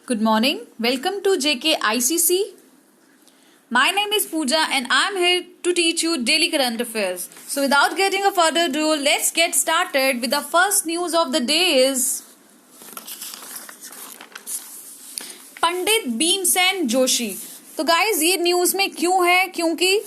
Good morning. Welcome to JK ICC. My name is Pooja and I'm here to teach you daily current affairs. So without getting a further ado, let's get started with the first news of the day is पंडित भीमसेन जोशी. तो guys ये news में क्यों है? क्योंकि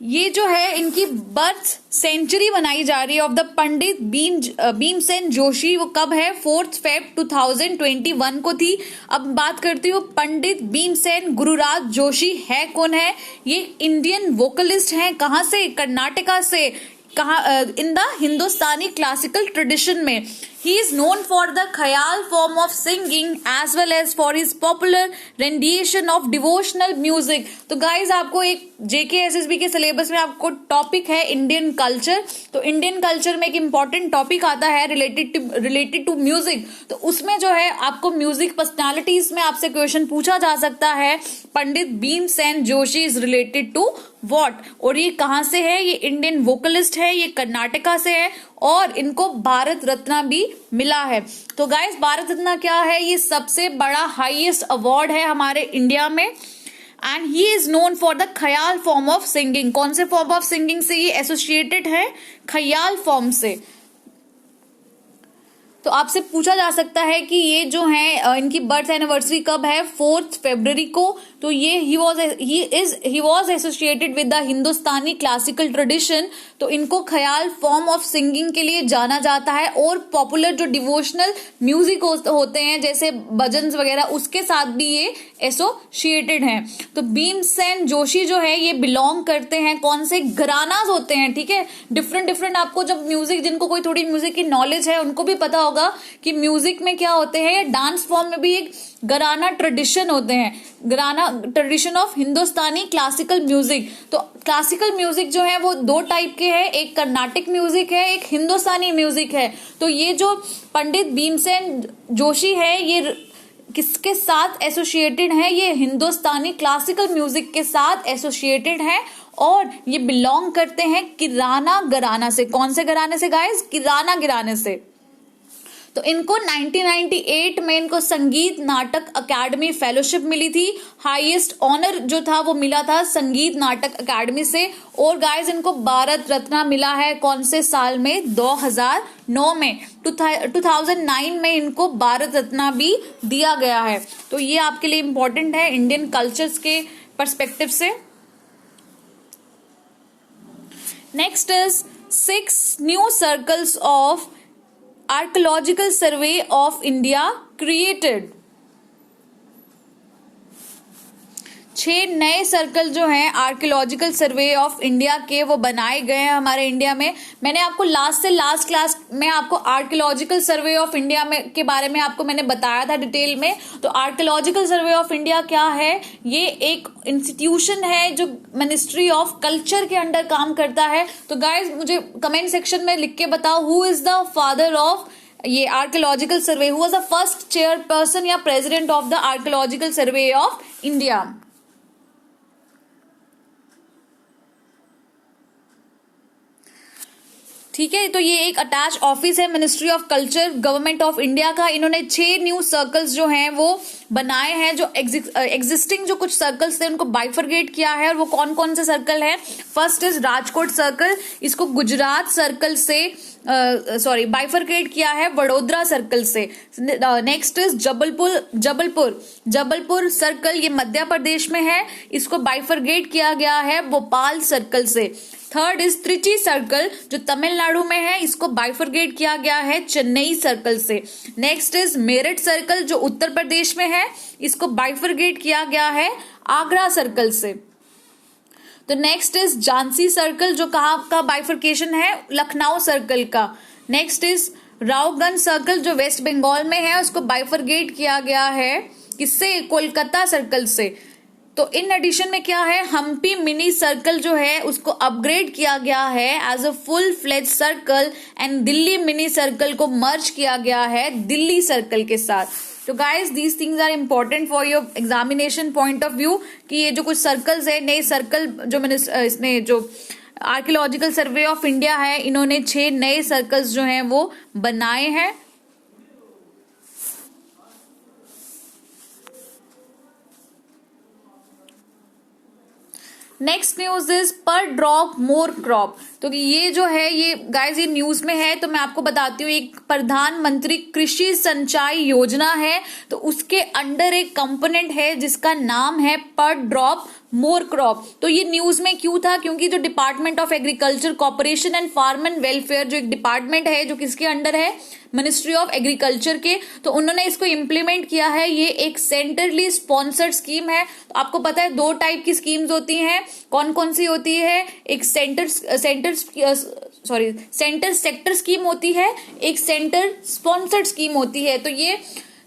ये जो है इनकी बर्थ सेंचुरी बनाई जा रही है ऑफ द पंडित भीमसेन जोशी. वो कब है? 4 फेब 2021 को थी. अब बात करती हूँ पंडित भीमसेन गुरुराज जोशी है कौन है? ये इंडियन वोकलिस्ट हैं. कहाँ से? कर्नाटका से. कहाँ? In the Hindustani classical tradition में. He is known for the ख्याल form of singing as well as for his popular rendition of devotional music. तो गाइज आपको एक JKSSB के सिलेबस में आपको टॉपिक है इंडियन कल्चर. तो इंडियन कल्चर में एक इम्पॉर्टेंट टॉपिक आता है रिलेटेड टू म्यूजिक. तो उसमें जो है आपको म्यूजिक पर्सनालिटीज में आपसे क्वेश्चन पूछा जा सकता है. Pandit Bhimsen Joshi is related to what, और ये कहाँ से है? ये इंडियन वोकलिस्ट है, ये कर्नाटका से है और इनको भारत रत्न भी मिला है. तो गाइस भारत रत्न क्या है? ये सबसे बड़ा हाईएस्ट अवार्ड है हमारे इंडिया में. And he is known for the ख्याल फॉर्म ऑफ सिंगिंग. कौन से फॉर्म ऑफ सिंगिंग से ये एसोसिएटेड है? ख्याल फॉर्म से. तो आपसे पूछा जा सकता है कि ये जो है इनकी बर्थ एनिवर्सरी कब है? 4 फरवरी को. तो ये he was associated with the Hindustani classical tradition. तो इनको ख्याल फॉर्म ऑफ सिंगिंग के लिए जाना जाता है और पॉपुलर जो डिवोशनल म्यूजिक होते हैं जैसे भजन वगैरह उसके साथ भी ये एसोसिएटेड हैं. तो भीमसेन जोशी जो है ये बिलोंग करते हैं कौन से घरानाज होते हैं? ठीक है, डिफरेंट आपको जब म्यूजिक, जिनको कोई थोड़ी म्यूजिक की नॉलेज है उनको भी पता होगा कि म्यूजिक में क्या होते हैं. या डांस फॉर्म में भी एक घराना ट्रेडिशन होते हैं, घराना tradition of Hindustani classical music. तो क्लासिकल म्यूजिक जो है वो 2 टाइप के हैं, एक कर्नाटिक म्यूजिक है, एक हिंदुस्तानी म्यूजिक है. तो ये जो पंडित भीमसेन जोशी है ये किसके साथ एसोसिएटेड है? ये हिंदुस्तानी क्लासिकल म्यूजिक के साथ एसोसिएटेड है और ये बिलोंग करते हैं किराना घराना से. कौन से घराने से गाइस? किराना घराने से. तो इनको 1998 में इनको संगीत नाटक अकादमी फेलोशिप मिली थी. हाईएस्ट ऑनर जो था वो मिला था संगीत नाटक अकादमी से. और गाइस इनको भारत रत्न मिला है कौन से साल में? 2009 में. 2009 में इनको भारत रत्न भी दिया गया है. तो ये आपके लिए इंपॉर्टेंट है इंडियन कल्चर्स के पर्सपेक्टिव से. Next is 6 new circles of Archaeological Survey of India created. 6 नए सर्कल जो हैं आर्कियोलॉजिकल सर्वे ऑफ इंडिया के वो बनाए गए हैं हमारे इंडिया में. मैंने आपको लास्ट क्लास में आपको आर्कियोलॉजिकल सर्वे ऑफ इंडिया में के बारे में आपको मैंने बताया था डिटेल में. तो आर्कियोलॉजिकल सर्वे ऑफ इंडिया क्या है? ये एक इंस्टीट्यूशन है जो मिनिस्ट्री ऑफ कल्चर के अंडर काम करता है. तो गाइज मुझे कमेंट सेक्शन में लिख के बताओ who is the father of ये archaeological survey, who was the first chairperson या president of the archaeological survey of India. ठीक है, तो ये एक अटैच ऑफिस है ministry of culture government of India का. इन्होंने 6 न्यू सर्कल्स जो हैं वो बनाए हैं. जो एग्जिस्टिंग जो कुछ सर्कल्स थे उनको बाइफरगेट किया है. और वो कौन कौन से सर्कल हैं? फर्स्ट इज राजकोट सर्कल, इसको गुजरात सर्कल से बाइफरगेट किया है वडोदरा सर्कल से. नेक्स्ट इज जबलपुर सर्कल, ये मध्य प्रदेश में है, इसको बाइफरगेट किया गया है भोपाल सर्कल से. थर्ड इज त्रिची सर्कल जो तमिलनाडु में है, इसको बाइफरगेट किया गया है चेन्नई सर्कल से. नेक्स्ट इज मेरठ सर्कल जो उत्तर प्रदेश में है, इसको बाइफरगेट किया गया है आगरा सर्कल से. तो नेक्स्ट इज झांसी सर्कल जो कहाँ का बाइफरकेशन है? लखनऊ सर्कल का. नेक्स्ट इज रावगंज सर्कल जो वेस्ट बंगाल में है, उसको बाइफरगेट किया गया है किससे? कोलकाता सर्कल से. तो इन एडिशन में क्या है? हम्पी मिनी सर्कल जो है उसको अपग्रेड किया गया है as a full fledge circle and Delhi mini circle को मर्ज किया गया है दिल्ली सर्कल के साथ. तो guys these things are important for your examination point of view कि ये जो कुछ सर्कल्स है, नए सर्कल जो मैंने इसने जो आर्कियोलॉजिकल सर्वे ऑफ इंडिया है, इन्होंने 6 नए सर्कल्स जो हैं वो बनाए हैं. नेक्स्ट न्यूज इज पर ड्रॉप मोर क्रॉप। तो ये जो है ये गाइस ये न्यूज में है, तो मैं आपको बताती हूँ, एक प्रधानमंत्री कृषि सिंचाई योजना है, तो उसके अंडर एक कंपोनेंट है जिसका नाम है पर ड्रॉप मोर क्रॉप। तो ये न्यूज में क्यों था, क्योंकि जो department of agriculture corporation and farm and welfare जो एक डिपार्टमेंट है जो किसके अंडर है, मिनिस्ट्री ऑफ एग्रीकल्चर के, तो उन्होंने इसको इम्प्लीमेंट किया है। ये एक सेंट्रली स्पॉन्सर्ड स्कीम है। तो आपको पता है 2 टाइप की स्कीम्स होती हैं, कौन कौन सी होती है, एक सेंटर सेक्टर स्कीम होती है, एक सेंटर स्पॉन्सर्ड स्कीम होती है। तो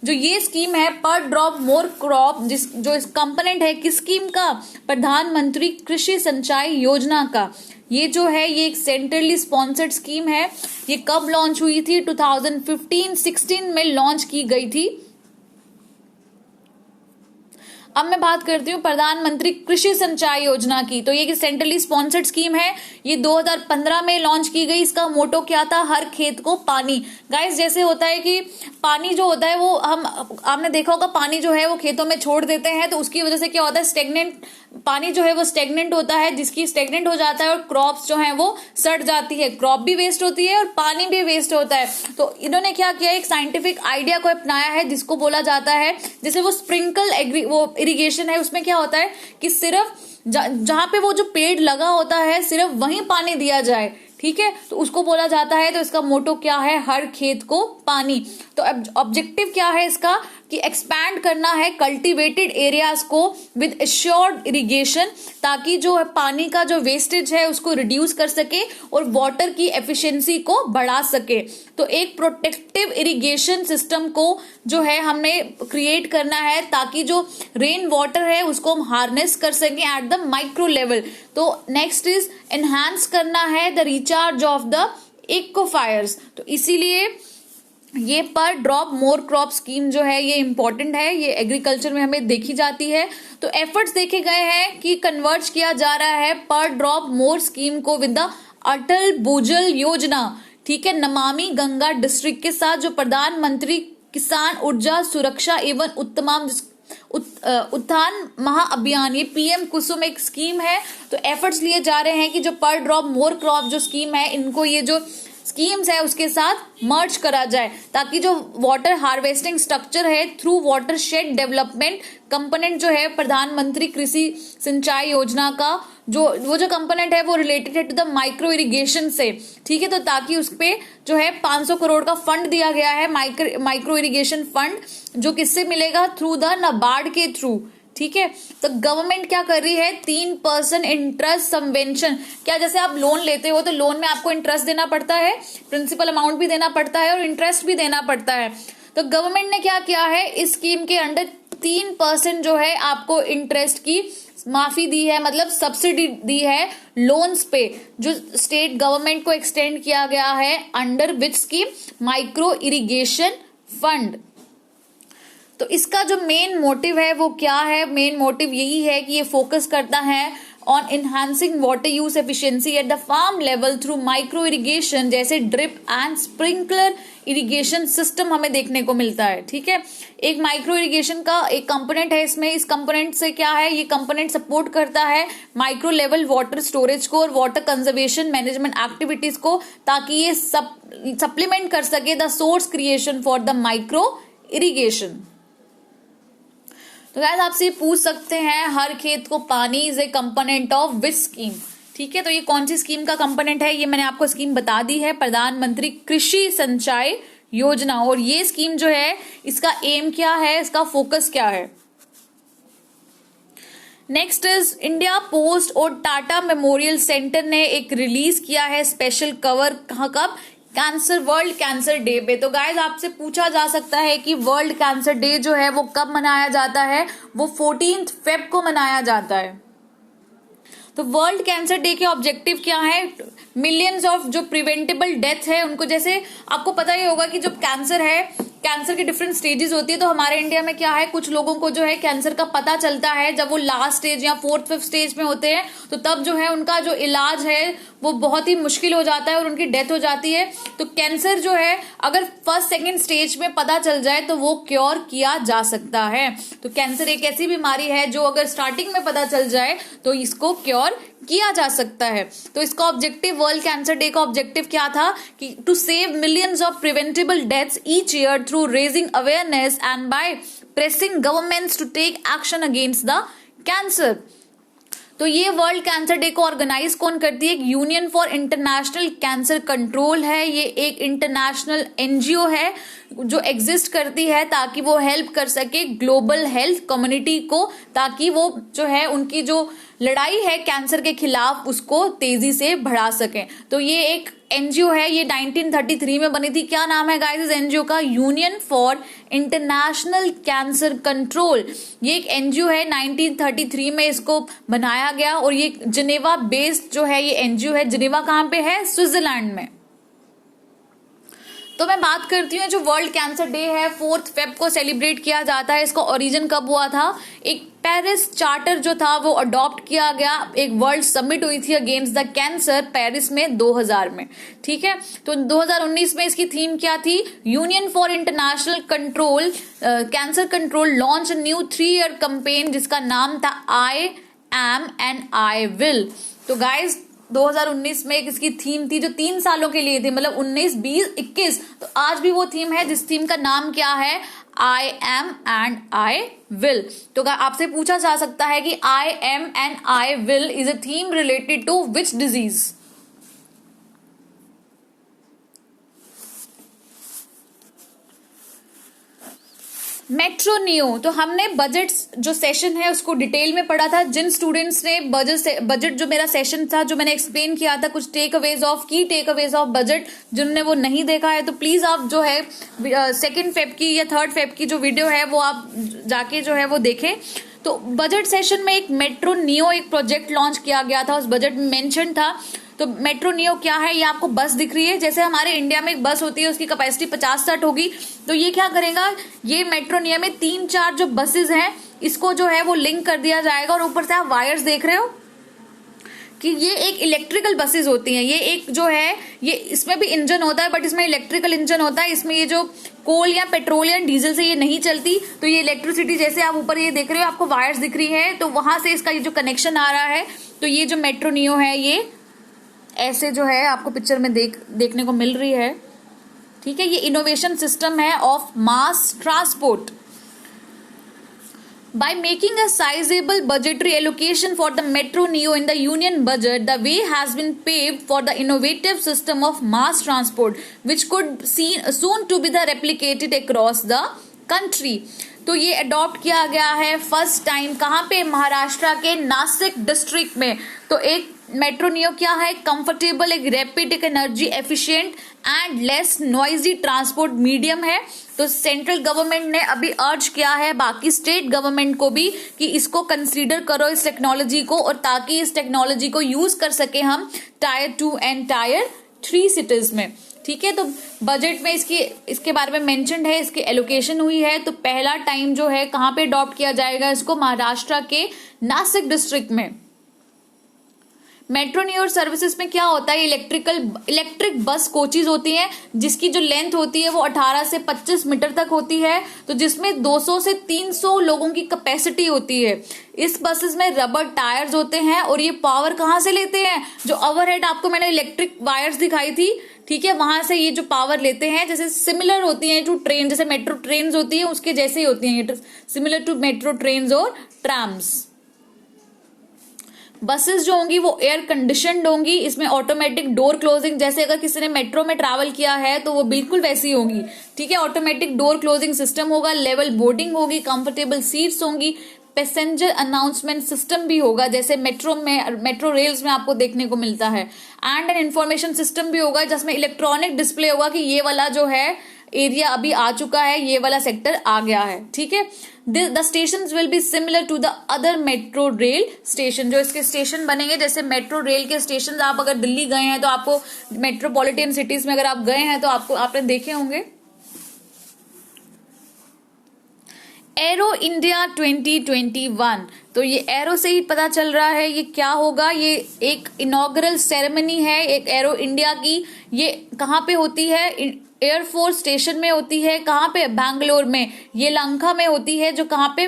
ये स्कीम है पर ड्रॉप मोर क्रॉप, जो इस कंपोनेंट है किस स्कीम का, प्रधानमंत्री कृषि सिंचाई योजना का। ये जो है ये एक सेंट्रली स्पॉन्सर्ड स्कीम है। ये कब लॉन्च हुई थी, 2015-16 में लॉन्च की गई थी। अब मैं बात करती हूँ प्रधानमंत्री कृषि सिंचाई योजना की। तो ये सेंट्रली स्पॉन्सर्ड स्कीम है, ये 2015 में लॉन्च की गई। इसका मोटो क्या था, हर खेत को पानी। गाइस जैसे होता है कि पानी जो होता है वो आपने देखा होगा, पानी जो है वो खेतों में छोड़ देते हैं, तो उसकी वजह से क्या होता है, स्टेगनेंट पानी जो है वो स्टेगनेंट होता है, जिसकी स्टेगनेंट हो जाता है और क्रॉप्स जो है वो सड़ जाती है, क्रॉप भी वेस्ट होती है और पानी भी वेस्ट होता है। तो इन्होंने क्या किया, एक साइंटिफिक आइडिया को अपनाया है जिसको बोला जाता है, जैसे वो स्प्रिंकल वो इरिगेशन है, उसमें क्या होता है कि सिर्फ जहां पे वो जो पेड़ लगा होता है सिर्फ वहीं पानी दिया जाए, ठीक है, तो उसको बोला जाता है। तो इसका मोटो क्या है, हर खेत को पानी। तो ऑब्जेक्टिव क्या है इसका, कि एक्सपैंड करना है कल्टीवेटेड एरियाज को विद एश्योर्ड इरिगेशन, ताकि जो है पानी का जो वेस्टेज है उसको रिड्यूस कर सके और वाटर की एफिशिएंसी को बढ़ा सके। तो एक प्रोटेक्टिव इरिगेशन सिस्टम को जो है हमने क्रिएट करना है, ताकि जो रेन वाटर है उसको हम हार्नेस कर सकें एट द माइक्रो लेवल। तो नेक्स्ट इज एनहांस करना है the recharge of the aquifers. तो इसीलिए ये पर ड्रॉप मोर क्रॉप स्कीम जो है ये इंपॉर्टेंट है, ये एग्रीकल्चर में हमें देखी जाती है। तो एफर्ट्स देखे गए हैं कि कन्वर्ज किया जा रहा है पर ड्रॉप मोर स्कीम को विद द अटल भूजल योजना, ठीक है, नमामि गंगा डिस्ट्रिक्ट के साथ, जो प्रधानमंत्री किसान ऊर्जा सुरक्षा एवं उत्थान महाअभियान, ये पीएम कुसुम एक स्कीम है। तो एफर्ट्स लिए जा रहे हैं कि जो पर ड्रॉप मोर क्रॉप जो स्कीम है, इनको ये जो स्कीम्स है उसके साथ मर्ज करा जाए, ताकि जो वाटर हार्वेस्टिंग स्ट्रक्चर है through water shade development component जो है प्रधानमंत्री कृषि सिंचाई योजना का, वो जो कंपोनेंट है वो रिलेटेड है टू द माइक्रो इरिगेशन से, ठीक है। तो ताकि उस पे जो है 500 करोड़ का फंड दिया गया है, माइक्रो इरिगेशन फंड, जो किससे मिलेगा, थ्रू द नाबार्ड के थ्रू, ठीक है। तो गवर्नमेंट क्या कर रही है, 3% इंटरेस्ट सबवेंशन। क्या जैसे आप लोन लेते हो तो लोन में आपको इंटरेस्ट देना पड़ता है, प्रिंसिपल अमाउंट भी देना पड़ता है और इंटरेस्ट भी देना पड़ता है। तो गवर्नमेंट ने क्या किया है, इस स्कीम के अंडर 3% जो है आपको इंटरेस्ट की माफी दी है, मतलब सब्सिडी दी है लोन्स पे, जो स्टेट गवर्नमेंट को एक्सटेंड किया गया है under which scheme, micro irrigation fund. तो इसका जो मेन मोटिव है वो क्या है, मेन मोटिव यही है कि ये फोकस करता है on enhancing water use efficiency at the farm level through micro irrigation, जैसे drip and sprinkler irrigation system हमें देखने को मिलता है, ठीक है। एक माइक्रो इरिगेशन का एक कंपोनेंट है इसमें, इस कंपोनेंट से क्या है, ये कंपोनेंट सपोर्ट करता है माइक्रो लेवल वाटर स्टोरेज को और वाटर कंजर्वेशन मैनेजमेंट एक्टिविटीज को, ताकि ये सप्लीमेंट कर सके the source creation for the micro irrigation. तो गाइस आपसे पूछ सकते हैं, हर खेत को पानी is a component of which scheme, ठीक है। तो ये कौन सी स्कीम का कंपोनेंट है, ये मैंने आपको स्कीम बता दी है, प्रधानमंत्री कृषि सिंचाई योजना। और ये स्कीम जो है इसका एम क्या है, इसका फोकस क्या है। नेक्स्ट इज इंडिया पोस्ट और टाटा मेमोरियल सेंटर ने एक रिलीज किया है स्पेशल कवर, कब, कैंसर, वर्ल्ड कैंसर डे पे। तो गाइज आपसे पूछा जा सकता है कि वर्ल्ड कैंसर डे जो है वो कब मनाया जाता है, वो 14 फेब को मनाया जाता है। तो वर्ल्ड कैंसर डे के ऑब्जेक्टिव क्या है, मिलियंस ऑफ जो प्रिवेंटेबल डेथ है उनको, जैसे आपको पता ही होगा कि जो कैंसर है कैंसर के डिफरेंट स्टेजेस होती है। तो हमारे इंडिया में क्या है, कुछ लोगों को जो है कैंसर का पता चलता है जब वो लास्ट स्टेज या 4th 5th स्टेज में होते हैं, तो तब जो है उनका जो इलाज है वो बहुत ही मुश्किल हो जाता है और उनकी डेथ हो जाती है। तो कैंसर जो है अगर 1st 2nd स्टेज में पता चल जाए तो वो क्योर किया जा सकता है। तो कैंसर एक ऐसी बीमारी है जो अगर स्टार्टिंग में पता चल जाए तो इसको क्योर किया जा सकता है। तो इसका ऑब्जेक्टिव, वर्ल्ड कैंसर डे का ऑब्जेक्टिव क्या था कि to save millions of preventable deaths each year through raising awareness and by pressing governments to take action against the cancer. तो ये वर्ल्ड कैंसर डे को ऑर्गेनाइज कौन करती है? Union for international cancer control है। ये एक इंटरनेशनल एनजीओ है जो एग्जिस्ट करती है ताकि वो हेल्प कर सके ग्लोबल हेल्थ कम्युनिटी को, ताकि वो जो है उनकी जो लड़ाई है कैंसर के खिलाफ उसको तेजी से बढ़ा सके। तो ये एक एनजीओ है, ये 1933 में बनी थी। क्या नाम है गाइस इस एनजीओ का? Union for international cancer control. ये एक एनजीओ है, 1933 में इसको बनाया गया और ये जिनेवा बेस्ड जो है ये एनजीओ है। जिनेवा कहाँ पे है? स्विट्जरलैंड में। तो मैं बात करती हूँ जो वर्ल्ड कैंसर डे है 4th फेब को सेलिब्रेट किया जाता है। इसका ओरिजिन कब हुआ था? एक पेरिस चार्टर जो था वो अडॉप्ट किया गया, एक वर्ल्ड समिट हुई थी अगेंस्ट द कैंसर पेरिस में 2000 में। ठीक है, तो 2019 में इसकी थीम क्या थी? Union for international control cancer control launch new 3-year campaign जिसका नाम था आई एम एंड आई विल। तो गाइज 2019 में एक इसकी थीम थी जो 3 सालों के लिए थी, मतलब 19, 20, 21। तो आज भी वो थीम है जिस थीम का नाम क्या है? I am and I will. तो आपसे पूछा जा सकता है कि I am and I will is a theme related to which disease? Metro neo. तो हमने बजट जो सेशन है उसको डिटेल में पढ़ा था। जिन स्टूडेंट्स ने बजट जो मेरा सेशन था जो मैंने एक्सप्लेन किया था, कुछ टेक अवेज ऑफ बजट, जिन्होंने वो नहीं देखा है तो प्लीज आप जो है 2nd फेब की या 3rd फेब की जो वीडियो है वो आप जाके जो है वो देखें। तो बजट सेशन में एक मेट्रो नियो एक प्रोजेक्ट लॉन्च किया गया था, उस बजट में मेंशन था। तो मेट्रो नियो क्या है? ये आपको बस दिख रही है, जैसे हमारे इंडिया में एक बस होती है उसकी कैपेसिटी 50-60 होगी। तो ये क्या करेगा, ये मेट्रो नियो में 3-4 जो बसेस हैं इसको जो है वो लिंक कर दिया जाएगा। और ऊपर से आप वायर्स देख रहे हो कि ये एक इलेक्ट्रिकल बसेस होती हैं। ये एक जो है ये इसमें भी इंजन होता है बट इसमें इलेक्ट्रिकल इंजन होता है। इसमें ये जो कोल या पेट्रोल या डीजल से ये नहीं चलती। तो ये इलेक्ट्रिसिटी, जैसे आप ऊपर ये देख रहे हो आपको वायर्स दिख रही है, तो वहां से इसका ये जो कनेक्शन आ रहा है। तो ये जो मेट्रो नियो है ये ऐसे जो है आपको पिक्चर में देखने को मिल रही है। ठीक है, ये इनोवेशन सिस्टम है of mass transport. By making a sizable budgetary allocation for the Metro Neo in the Union budget, the way has been paved for the innovative system of mass transport, which could soon to be replicated across the country. तो ये adopt किया गया है first time कहाँ पे? महाराष्ट्र के Nashik district में। तो एक मेट्रो नियो क्या है? कंफर्टेबल, एक रैपिड, एक energy efficient and less noisy transport medium है। तो सेंट्रल गवर्नमेंट ने अभी अर्ज किया है बाकी स्टेट गवर्नमेंट को भी कि इसको कंसीडर करो इस टेक्नोलॉजी को, और ताकि इस टेक्नोलॉजी को यूज कर सके हम Tier 2 एंड Tier 3 सिटीज में। ठीक है, तो बजट में इसके बारे में मेंशन्ड है, इसकी एलोकेशन हुई है। तो पहला टाइम जो है कहाँ पे अडॉप्ट किया जाएगा इसको? महाराष्ट्र के नासिक डिस्ट्रिक्ट में। मेट्रो नियो सर्विसेज में क्या होता है? इलेक्ट्रिक बस कोचेज होती हैं जिसकी जो लेंथ होती है वो 18 से 25 मीटर तक होती है। तो जिसमें 200 से 300 लोगों की कैपेसिटी होती है। इस बसेस में रबर टायर्स होते हैं और ये पावर कहाँ से लेते हैं? जो ओवरहेड आपको मैंने इलेक्ट्रिक वायर्स दिखाई थी, ठीक है, वहां से ये जो पावर लेते हैं, जैसे सिमिलर होती है टू ट्रेन, जैसे मेट्रो ट्रेन होती है उसके जैसे ही होती है, सिमिलर टू मेट्रो ट्रेन और ट्राम्स। बसेस जो होंगी वो एयर कंडीशनड होंगी, इसमें ऑटोमेटिक डोर क्लोजिंग, जैसे अगर किसी ने मेट्रो में ट्रैवल किया है तो वो बिल्कुल वैसी होगी। ठीक है, ऑटोमेटिक डोर क्लोजिंग सिस्टम होगा, लेवल बोर्डिंग होगी, कंफर्टेबल सीट्स होंगी, पैसेंजर अनाउंसमेंट सिस्टम भी होगा जैसे मेट्रो रेल्स में आपको देखने को मिलता है, एंड एन इंफॉर्मेशन सिस्टम भी होगा जिसमें इलेक्ट्रॉनिक डिस्प्ले होगा कि ये वाला जो है एरिया अभी आ चुका है, ये वाला सेक्टर आ गया है। ठीक है, the station will be similar to the other metro rail station. जो इसके स्टेशन बनेंगे जैसे मेट्रो रेल के स्टेशन, आप अगर दिल्ली गए हैं तो आपको मेट्रोपॉलिटन सिटीज में अगर आप गए हैं तो आपने देखे होंगे एरो इंडिया 2021, तो ये एरो से ही पता चल रहा है ये क्या होगा। ये एक इनॉग्रल सेरेमनी है एक एरो इंडिया की। ये कहाँ पे होती है? एयरफोर्स स्टेशन में होती है। कहाँ पे? बैंगलोर में, येलांका में होती है, जो कहाँ पे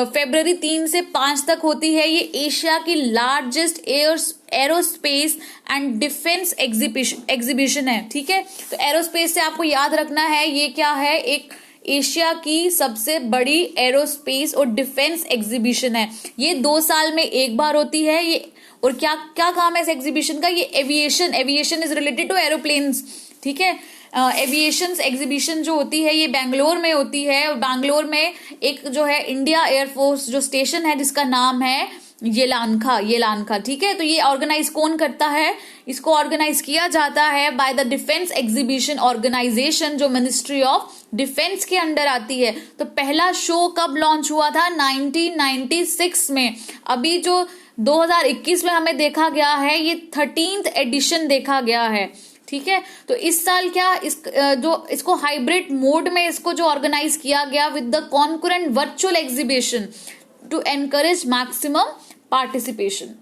February 3 से 5 तक होती है। ये एशिया की largest aerospace and defence exhibition है। ठीक है, तो एरोस्पेस से आपको याद रखना है ये क्या है, एक एशिया की सबसे बड़ी एरोस्पेस और डिफेंस एग्जीबिशन है। ये 2 साल में एक बार होती है ये। और क्या क्या काम है इस एग्जीबिशन का? ये aviation is related to aeroplanes. ठीक है, एविएशन एग्जीबिशन जो होती है ये बेंगलोर में होती है। और बेंगलोर में एक जो है इंडिया एयरफोर्स जो स्टेशन है जिसका नाम है येलांका। ठीक है, तो ये ऑर्गेनाइज कौन करता है? इसको ऑर्गेनाइज किया जाता है by the defence exhibition organisation, जो मिनिस्ट्री ऑफ डिफेंस के अंडर आती है। तो पहला शो कब लॉन्च हुआ था? 1996 में। अभी जो 2021 में हमें देखा गया है ये 13th एडिशन देखा गया है। ठीक है, तो इस साल क्या इसको हाइब्रिड मोड में इसको जो ऑर्गेनाइज किया गया with the concurrent virtual exhibition to encourage maximum participation.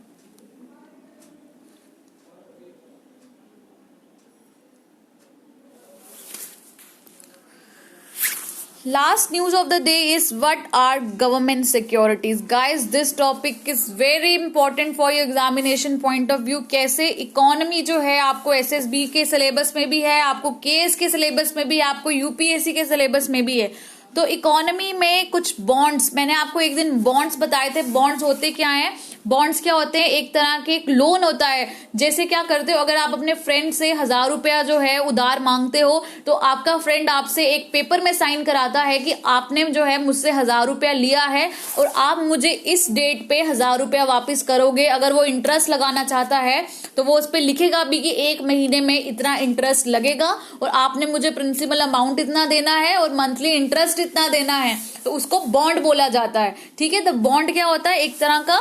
Last news of the day is what are government securities? Guys, this topic is very important for your examination point of view. कैसे economy जो है आपको SSB के syllabus में भी है, आपको KS के सिलेबस में भी है, आपको यूपीएससी के सिलेबस में भी है। तो इकोनॉमी में कुछ बॉन्ड्स, मैंने आपको एक दिन बॉन्ड्स बताए थे। बॉन्ड्स होते क्या हैं? बॉन्ड्स क्या होते हैं? एक तरह के एक लोन होता है। जैसे क्या करते हो, अगर आप अपने फ्रेंड से 1000 रुपया जो है उधार मांगते हो, तो आपका फ्रेंड आपसे एक पेपर में साइन कराता है कि आपने जो है मुझसे 1000 रुपया लिया है और आप मुझे इस डेट पे 1000 रुपया वापिस करोगे। अगर वो इंटरेस्ट लगाना चाहता है तो वो उस पर लिखेगा भी कि 1 महीने में इतना इंटरेस्ट लगेगा और आपने मुझे प्रिंसिपल अमाउंट इतना देना है और मंथली इंटरेस्ट इतना देना है। तो उसको बॉन्ड बोला जाता है। ठीक है, तो बॉन्ड क्या होता है? एक तरह का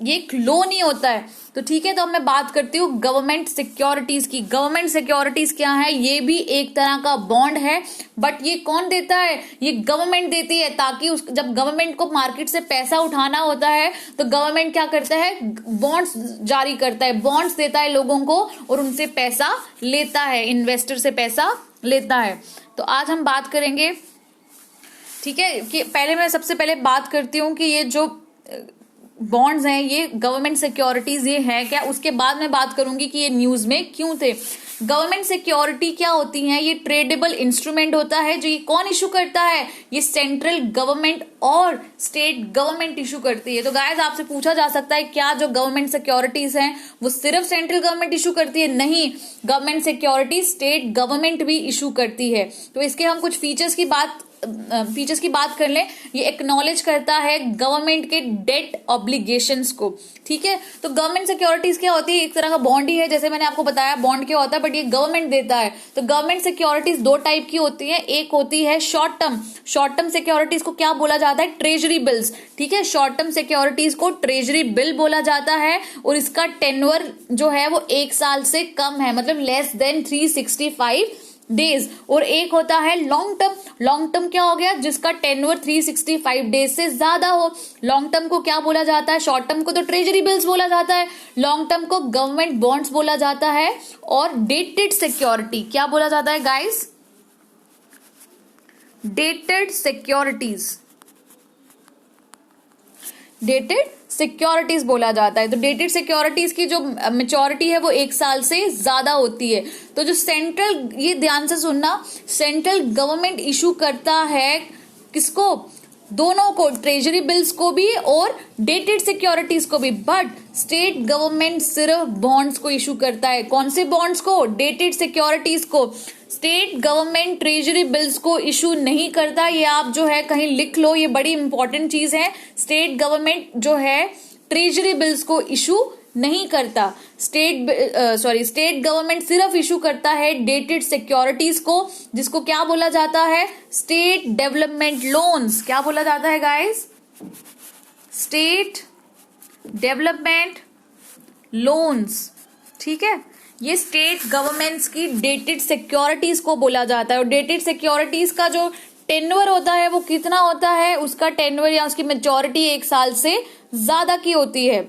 ये एक लोन ही होता है। तो ठीक है, तो अब मैं बात करती हूँ गवर्नमेंट सिक्योरिटीज की। गवर्नमेंट सिक्योरिटीज क्या है? ये भी एक तरह का बॉन्ड है, बट ये कौन देता है? ये गवर्नमेंट देती है, ताकि जब गवर्नमेंट को मार्केट से पैसा उठाना होता है तो गवर्नमेंट क्या करता है? बॉन्ड्स जारी करता है, बॉन्ड्स देता है लोगों को और उनसे पैसा लेता है, इन्वेस्टर से पैसा लेता है। तो आज हम बात करेंगे, ठीक है, कि पहले मैं सबसे पहले बात करती हूँ कि ये जो बॉन्ड्स हैं ये गवर्नमेंट सिक्योरिटीज ये है क्या। उसके बाद मैं बात करूंगी कि ये न्यूज में क्यों थे। गवर्नमेंट सिक्योरिटी क्या होती है? ये ट्रेडेबल इंस्ट्रूमेंट होता है। जो ये कौन इशू करता है? ये सेंट्रल गवर्नमेंट और स्टेट गवर्नमेंट इशू करती है। तो गाइस, आपसे पूछा जा सकता है क्या जो गवर्नमेंट सिक्योरिटीज हैं वो सिर्फ सेंट्रल गवर्नमेंट इशू करती है? नहीं, गवर्नमेंट सिक्योरिटी स्टेट गवर्नमेंट भी इशू करती है। तो इसके हम कुछ फीचर्स की बात कर लें। ये एक्नॉलेज करता है गवर्नमेंट के डेट ऑब्लिगेशंस को। ठीक है, तो गवर्नमेंट सिक्योरिटीज क्या होती है? एक तरह का बॉन्ड ही है, जैसे मैंने आपको बताया बॉन्ड क्या होता है, बट ये गवर्नमेंट देता है। तो गवर्नमेंट सिक्योरिटीज 2 टाइप की होती है। एक होती है शॉर्ट टर्म सिक्योरिटीज को क्या बोला जाता है? Treasury bills. ठीक है, शॉर्ट टर्म सिक्योरिटीज को ट्रेजरी बिल बोला जाता है और इसका टेन्योर जो है वो 1 साल से कम है, मतलब लेस देन 365 डेज। और एक होता है लॉन्ग टर्म क्या हो गया? जिसका टेन्योर 365 डेज से ज्यादा हो। लॉन्ग टर्म को क्या बोला जाता है? शॉर्ट टर्म को तो ट्रेजरी बिल्स बोला जाता है, लॉन्ग टर्म को गवर्नमेंट बॉन्ड्स बोला जाता है। और डेटेड सिक्योरिटी क्या बोला जाता है गाइस? डेटेड सिक्योरिटीज बोला जाता है। तो डेटेड सिक्योरिटीज की जो मेच्योरिटी है वो 1 साल से ज्यादा होती है। तो जो सेंट्रल, ये ध्यान से सुनना, सेंट्रल गवर्नमेंट इशू करता है किसको? दोनों को, ट्रेजरी बिल्स को भी और डेटेड सिक्योरिटीज को भी। बट स्टेट गवर्नमेंट सिर्फ बॉन्ड्स को इशू करता है। कौन से बॉन्ड्स को? डेटेड सिक्योरिटीज को। स्टेट गवर्नमेंट ट्रेजरी बिल्स को इशू नहीं करता। ये आप जो है कहीं लिख लो, ये बड़ी इंपॉर्टेंट चीज है। स्टेट गवर्नमेंट जो है ट्रेजरी बिल्स को इशू नहीं करता। स्टेट गवर्नमेंट सिर्फ इशू करता है डेटेड सिक्योरिटीज को, जिसको क्या बोला जाता है? State development loans. क्या बोला जाता है गाइस? State development loans. ठीक है, ये स्टेट गवर्नमेंट्स की डेटेड सिक्योरिटीज को बोला जाता है। और डेटेड सिक्योरिटीज का जो टेन्योर होता है वो कितना होता है, उसका टेन्योर या उसकी मैच्योरिटी 1 साल से ज्यादा की होती है।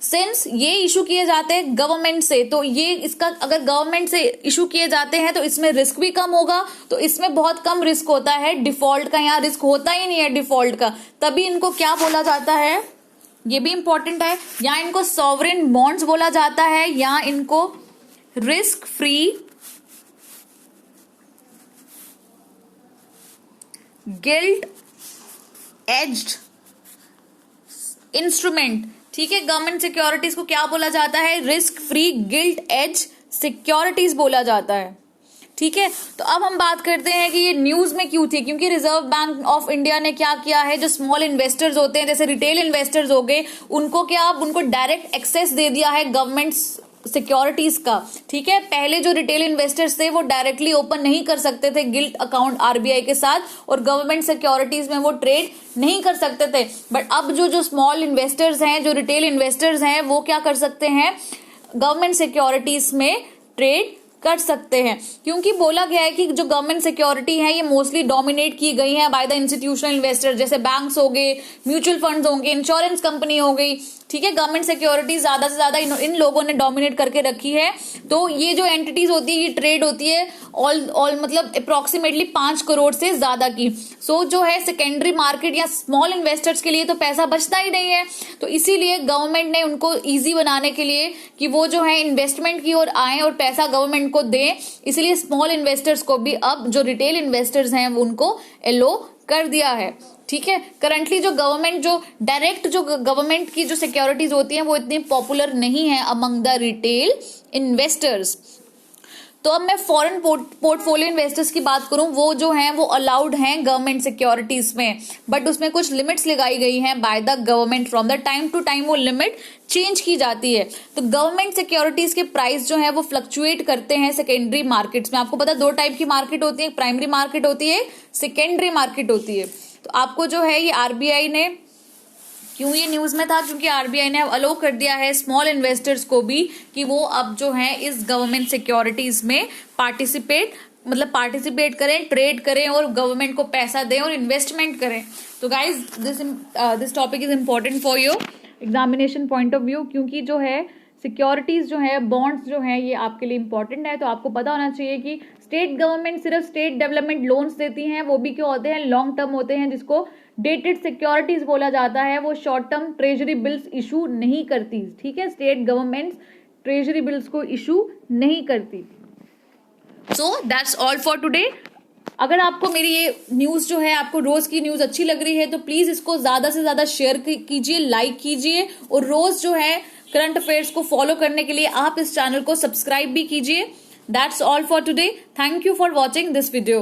सिंस ये इशू किए जाते हैं गवर्नमेंट से, तो ये इसका अगर गवर्नमेंट से इशू किए जाते हैं तो इसमें रिस्क भी कम होगा, तो इसमें बहुत कम रिस्क होता है डिफॉल्ट का, यहाँ रिस्क होता ही नहीं है डिफॉल्ट का, तभी इनको क्या बोला जाता है, ये भी इंपॉर्टेंट है, या इनको सॉवरेन बॉन्ड्स बोला जाता है, या इनको risk free gilt edged instrument. ठीक है, गवर्नमेंट सिक्योरिटीज को क्या बोला जाता है, risk free gilt edge securities बोला जाता है। ठीक है, तो अब हम बात करते हैं कि ये न्यूज में क्यों थी, क्योंकि रिजर्व बैंक ऑफ इंडिया ने क्या किया है, जो स्मॉल इन्वेस्टर्स होते हैं जैसे रिटेल इन्वेस्टर्स हो गए, उनको क्या अब उनको डायरेक्ट एक्सेस दे दिया है गवर्नमेंट सिक्योरिटीज का। ठीक है, पहले जो रिटेल इन्वेस्टर्स थे वो डायरेक्टली ओपन नहीं कर सकते थे गिल्ट अकाउंट आरबीआई के साथ, और गवर्नमेंट सिक्योरिटीज में वो ट्रेड नहीं कर सकते थे, बट अब जो स्मॉल इन्वेस्टर्स हैं, जो रिटेल इन्वेस्टर्स हैं, वो क्या कर सकते हैं, गवर्नमेंट सिक्योरिटीज में ट्रेड कर सकते हैं। क्योंकि बोला गया है कि जो गवर्नमेंट सिक्योरिटी है ये मोस्टली डोमिनेट की गई है बाय द इंस्टीट्यूशनल इन्वेस्टर, जैसे बैंक्स हो गए, म्यूचुअल फंड्स होंगे, इंश्योरेंस कंपनी हो गई। ठीक है, गवर्नमेंट सिक्योरिटी ज्यादा से ज्यादा इन लोगों ने डोमिनेट करके रखी है। तो ये जो एंटिटीज होती है ये ट्रेड होती है ऑल मतलब अप्रोक्सीमेटली 5 करोड़ से ज्यादा की। सो जो है सेकेंडरी मार्केट या स्मॉल इन्वेस्टर्स के लिए तो पैसा बचता ही नहीं है, तो इसीलिए गवर्नमेंट ने उनको ईजी बनाने के लिए कि वो जो है इन्वेस्टमेंट की ओर आए और पैसा गवर्नमेंट को दें, इसलिए स्मॉल इन्वेस्टर्स को भी अब जो रिटेल इन्वेस्टर्स हैं वो उनको एलो कर दिया है। ठीक है, करंटली जो गवर्नमेंट जो डायरेक्ट जो गवर्नमेंट की जो सिक्योरिटीज होती हैं वो इतनी पॉपुलर नहीं है अमंग द रिटेल इन्वेस्टर्स। तो अब मैं फॉरेन पोर्टफोलियो इन्वेस्टर्स की बात करूं, वो जो हैं वो अलाउड हैं गवर्नमेंट सिक्योरिटीज में, बट उसमें कुछ लिमिट्स लगाई गई हैं by the government. From the time to time वो लिमिट चेंज की जाती है। तो गवर्नमेंट सिक्योरिटीज के प्राइस जो है वो फ्लक्चुएट करते हैं सेकेंडरी मार्केट्स में। आपको पता है 2 टाइप की मार्केट होती है, प्राइमरी मार्केट होती है, सेकेंडरी मार्केट होती है। तो आपको जो है ये आरबीआई ने, क्यों ये न्यूज में था, क्योंकि आरबीआई ने अलो कर दिया है स्मॉल इन्वेस्टर्स को भी कि वो अब जो है इस गवर्नमेंट सिक्योरिटीज में पार्टिसिपेट करें, ट्रेड करें और गवर्नमेंट को पैसा दें और इन्वेस्टमेंट करें। तो guys this topic is important for your examination point of view, क्योंकि जो है सिक्योरिटीज जो है, बॉन्ड्स जो है, ये आपके लिए इंपॉर्टेंट है। तो आपको पता होना चाहिए कि स्टेट गवर्नमेंट सिर्फ स्टेट डेवलपमेंट लोन्स देती हैं, वो भी क्यों होते हैं, लॉन्ग टर्म होते हैं, जिसको डेटेड सिक्योरिटीज बोला जाता है। वो short term treasury bills issue नहीं करती। ठीक है, स्टेट गवर्नमेंट ट्रेजरी बिल्स को इशू नहीं करती। So that's all for today. अगर आपको मेरी ये न्यूज जो है, आपको रोज की न्यूज अच्छी लग रही है तो प्लीज इसको ज्यादा से ज्यादा शेयर कीजिए, लाइक कीजिए, और रोज जो है करंट अफेयर्स को फॉलो करने के लिए आप इस चैनल को सब्सक्राइब भी कीजिए। That's all for today. Thank you for watching this video.